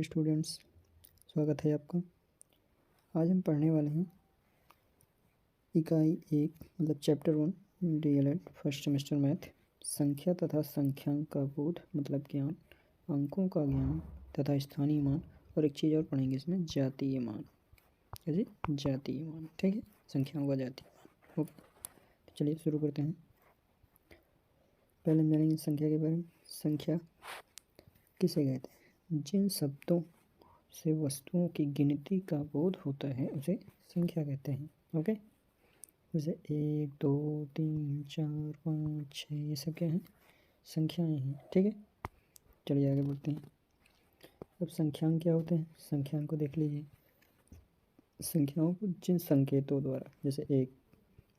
Students, स्वागत है आपका। आज हम पढ़ने वाले हैं इकाई 1 मतलब chapter 1 DLED first semester math, संख्या तथा संख्यांक का बोध मतलब ज्ञान, अंकों का ज्ञान तथा स्थानीय मान, और एक चीज़ और पढ़ेंगे इसमें जातीय मान। कैसे? जातीय मान। ठीक है, संख्याओं का जातीय मान। ओके, चलिए शुरू करते हैं। पहले हम जानेंगे संख्या के बारे में। संख्या किसे कहते हैं? जिन शब्दों से वस्तुओं की गिनती का बोध होता है उसे संख्या कहते हैं। ओके, जैसे 1 2 3 4 5 6 ये सब क्या हैं? संख्याएं हैं। ठीक है, चलिए आगे बढ़ते हैं। अब संख्यांक क्या होते हैं? संख्यांक को देख लीजिए। संख्याओं को जिन संकेतों द्वारा, जैसे 1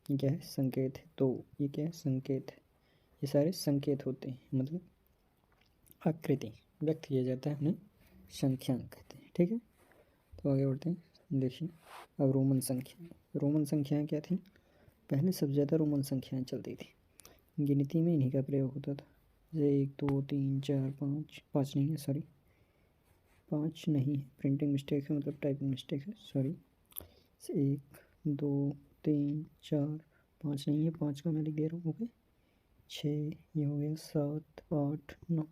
ये क्या है? संकेत है। 2 ये क्या है? संकेत है। ये सारे संकेत होते हैं, मतलब आकृति व्यक्त किया जाता है, उन्हें संख्यांक कहते हैं। ठीक है, तो आगे बढ़ते हैं। देखिए अब रोमन संख्याएं क्या थी? पहले सबसे ज़्यादा रोमन संख्याएं चलती थी, गिनती में इन्हीं का प्रयोग होता था। जैसे 1 2 3 4 5 5 नहीं है, सॉरी 5 नहीं है, प्रिंटिंग मिस्टेक है, मतलब टाइपिंग मिस्टेक है, सॉरी। 1 2 3 4 5 नहीं है, 5 का मैं लिख दे रहा हूँ। ओके, 6 ये हो गया, 7 8 9,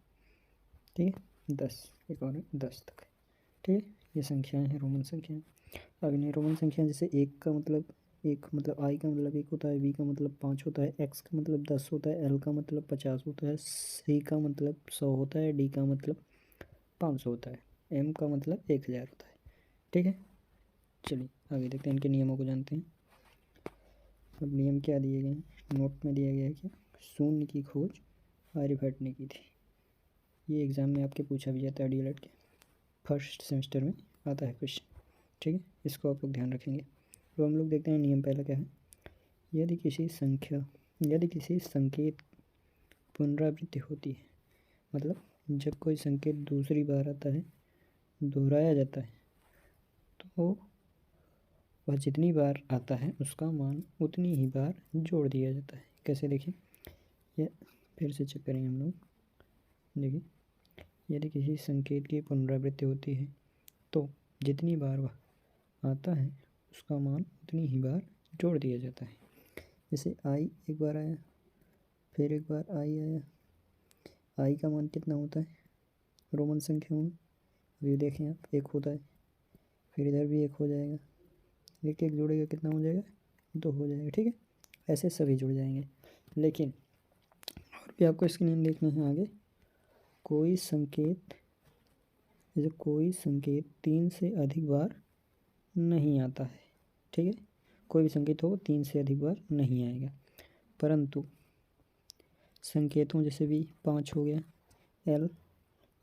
ठीक है, 10 एक और 10 तक। ठीक है, ये संख्याएं हैं रोमन संख्याएं। अब इन्हें रोमन संख्याएं, जैसे एक का मतलब आई का मतलब 1 होता है, बी का मतलब 5 होता है, एक्स का मतलब 10 होता है, एल का मतलब 50 होता है, सी का मतलब 100 होता है, डी का मतलब 500 होता है, एम का मतलब 1000 होता है। ठीक है, चलिए आगे देखते हैं, इनके नियमों को जानते हैं। अब नियम क्या दिए गए हैं? नोट में दिया गया है कि शून्य की खोज आर्यभट्ट ने की थी। ये एग्ज़ाम में आपके पूछा भी जाता है, DLED के फर्स्ट सेमेस्टर में आता है क्वेश्चन। ठीक है, इसको आप लोग ध्यान रखेंगे। तो हम लोग देखते हैं नियम पहला क्या है। यदि किसी संकेत पुनरावृत्ति होती है, मतलब जब कोई संकेत दूसरी बार आता है, दोहराया जाता है, तो वह जितनी बार आता है उसका मान उतनी ही बार जोड़ दिया जाता है। कैसे? देखिए, यह फिर से चेक करेंगे हम लोग। देखिए, यदि किसी संकेत की पुनरावृत्ति होती है तो जितनी बार वह आता है उसका मान उतनी ही बार जोड़ दिया जाता है। जैसे आई एक बार आया, फिर एक बार आई आया, आई का मान कितना होता है रोमन संख्या में? अभी देखें आप, 1 होता है, फिर इधर भी 1 हो जाएगा, एक एक जोड़ेगा कितना हो जाएगा? 2 हो जाएगा। ठीक है, ऐसे सभी जुड़ जाएंगे। लेकिन और भी आपको इसके नियम देखने हैं आगे। कोई संकेत 3 से अधिक बार नहीं आता है। ठीक है, कोई भी संकेत हो 3 से अधिक बार नहीं आएगा, परंतु संकेतों जैसे भी 5 हो गया, एल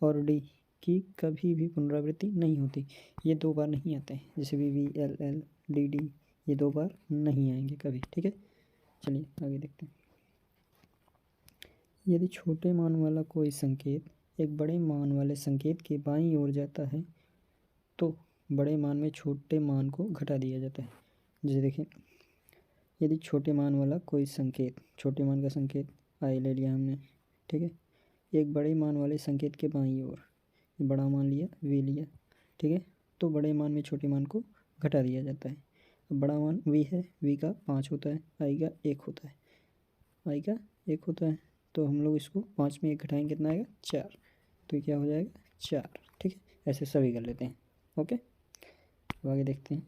और डी की कभी भी पुनरावृत्ति नहीं होती। ये 2 बार नहीं आते हैं, जैसे V L L D D, ये 2 बार नहीं आएंगे कभी। ठीक है, चलिए आगे देखते हैं। यदि छोटे मान वाला कोई संकेत एक बड़े मान वाले संकेत के बाईं ओर जाता है तो बड़े मान में छोटे मान को घटा दिया जाता है। जैसे देखिए, यदि छोटे मान वाला कोई संकेत, छोटे मान का संकेत आई ले लिया हमने, ठीक है, एक बड़े मान वाले संकेत के बाईं ओर बड़ा मान लिया, वी लिया, ठीक है, तो बड़े मान में छोटे मान को घटा दिया जाता है। अब बड़ा मान वी है, वी का 5 होता है, आई का 1 होता है, आई का 1 होता है, तो हम लोग इसको 5 में 1 घटाएंगे, कितना आएगा? 4, तो क्या हो जाएगा? 4। ठीक है, ऐसे सभी कर लेते हैं। ओके, तो आगे देखते हैं,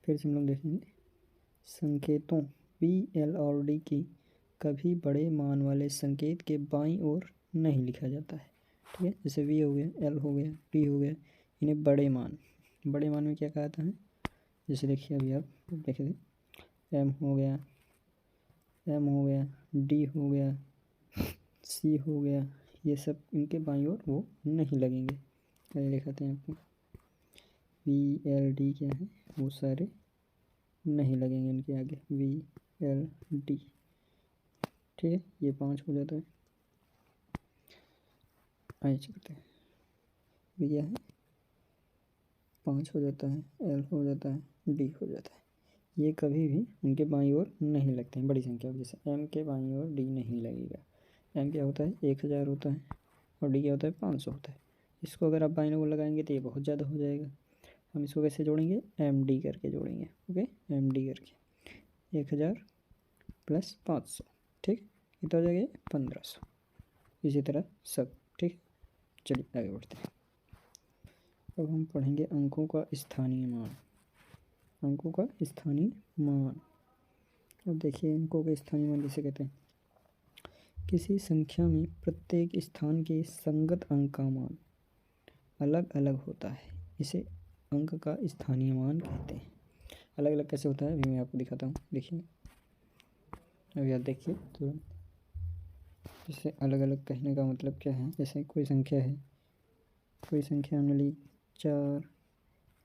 फिर से हम लोग देखेंगे। संकेतों पी एल और डी की कभी बड़े मान वाले संकेत के बाईं ओर नहीं लिखा जाता है। ठीक है, जैसे वी हो गया, एल हो गया, डी हो गया, इन्हें बड़े मान में क्या कहता है? जैसे देखिए, अभी आप देख दें, एम हो गया, डी हो गया, सी हो गया, ये सब इनके बाईं ओर वो नहीं लगेंगे। पहले दिखाते हैं आपको, वी एल डी क्या है, वो सारे नहीं लगेंगे इनके आगे, वी एल डी। ठीक है, ये 5 हो जाता है। आइए चलते हैं, वी क्या है? 5 हो जाता है, एल हो जाता है, डी हो जाता है, ये कभी भी उनके बाईं ओर नहीं लगते हैं बड़ी संख्या। जैसे एम के बाईं ओर डी नहीं लगेगा। एम क्या होता है? 1000 होता है, और डी क्या होता है? 500 होता है। इसको अगर आप बाइनों को लगाएंगे तो ये बहुत ज़्यादा हो जाएगा। हम इसको कैसे जोड़ेंगे, MD करके जोड़ेंगे। ओके, MD करके 1000 + 500, ठीक, कितना हो जाएगा 1500। इसी तरह सब, ठीक। चलिए आगे बढ़ते हैं। अब हम पढ़ेंगे अंकों का स्थानीय मान। अंकों का स्थानीय मान। अब देखिए अंकों का स्थानीय मान किसे कहते हैं। किसी संख्या में प्रत्येक स्थान के संगत अंक का मान अलग अलग होता है, इसे अंक का स्थानीय मान कहते हैं। अलग अलग कैसे होता है अभी मैं आपको दिखाता हूँ। देखिए अभी आप देखिए तुरंत। जैसे अलग अलग कहने का मतलब क्या है, जैसे कोई संख्या है, कोई संख्या हमने ली 4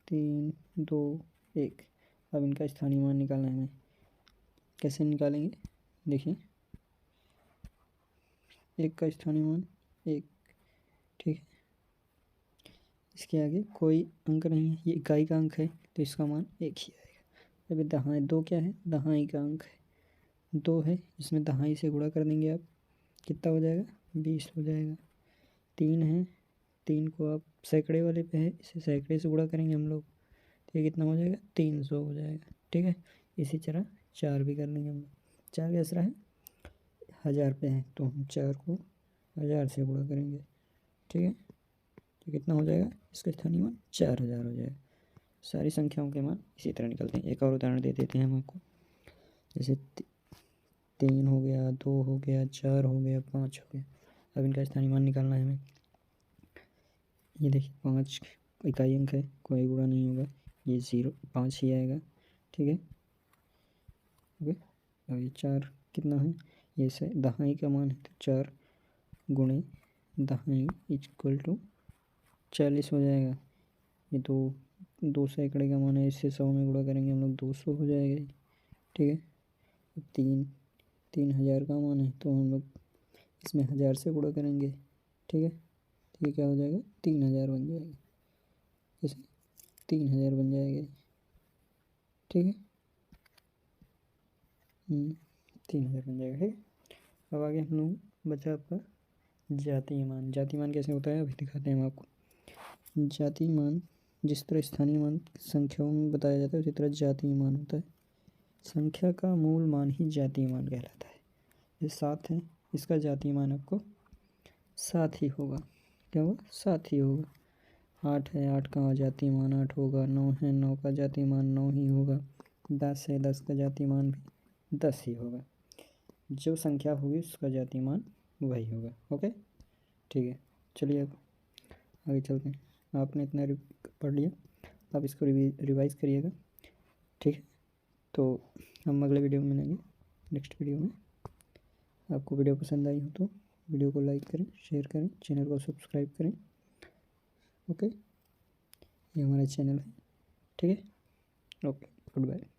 3 2 1। अब इनका स्थानीय मान निकालना है हमें। कैसे निकालेंगे, देखिए 1 का स्थानीय मान 1, ठीक है। इसके आगे कोई अंक नहीं है, ये इकाई का अंक है तो इसका मान 1 ही आएगा। अभी दहाई 2 क्या है, दहाई का अंक है 2 है, इसमें दहाई से गुणा कर देंगे आप, कितना हो जाएगा 20 हो जाएगा। 3 है, 3 को आप सैकड़े वाले पे है, इसे सैकड़े से गुणा करेंगे हम लोग तो ये कितना हो जाएगा 300 हो जाएगा, ठीक है। इसी तरह 4 भी कर लेंगे हम लोग। 4 कैसा है, 1000 पे है तो हम 4 को 1000 से गुणा करेंगे, ठीक है। तो कितना हो जाएगा, इसका स्थानीय मान 4000 हो जाएगा। सारी संख्याओं के मान इसी तरह निकलते हैं। एक और उदाहरण दे देते हैं हम आपको। जैसे 3 हो गया, 2 हो गया, 4 हो गया, 5 हो गया। अब इनका स्थानीय मान निकालना है हमें। ये देखिए 5 इकाई अंक है, कोई गुणा नहीं होगा, ये 5 ही आएगा, ठीक है। ओके, अब ये 4 कितना है, ये से दहाई का मान है तो 4 गुणे दहाई = 40 हो जाएगा। ये 2 सैकड़े का मान है, इससे 100 में गुणा करेंगे हम लोग 200 हो जाएगा, ठीक है। 3000 का मान है तो हम लोग इसमें 1000 से गुणा करेंगे, ठीक है। तो ये क्या हो जाएगा 3000 बन जाएगा, जैसे 3000 बन जाएगा, ठीक है। 3000 बन जाएगा, ठीक है। अब आगे हम लोग बचा आपका जातीय मान। जातीय मान कैसे होता है अभी दिखाते हैं हम आपको। जातीय मान जिस तरह स्थानीय मान संख्याओं में बताया जाता है उसी तरह जातीय मान होता है। संख्या का मूल मान ही जातीय मान कहलाता है। ये 7 है, इसका जातीय मान आपको 7 ही होगा। क्या होगा, 7 ही होगा। 8 है, 8 का जातीय मान 8 होगा। 9 है, 9 का जातीय मान 9 ही होगा। 10 है, 10 का जातीय मान भी 10 ही होगा। जो संख्या होगी उसका जातीय मान वही होगा। ओके, ठीक है। चलिए अब आगे चलते हैं। आपने इतना पढ़ लिया, आप इसको रिवाइज़ करिएगा, ठीक है। तो हम अगले वीडियो में मिलेंगे, नेक्स्ट वीडियो में। आपको वीडियो पसंद आई हो तो वीडियो को लाइक करें, शेयर करें, चैनल को सब्सक्राइब करें। ओके, ये हमारा चैनल है, ठीक है। Okay, good bye.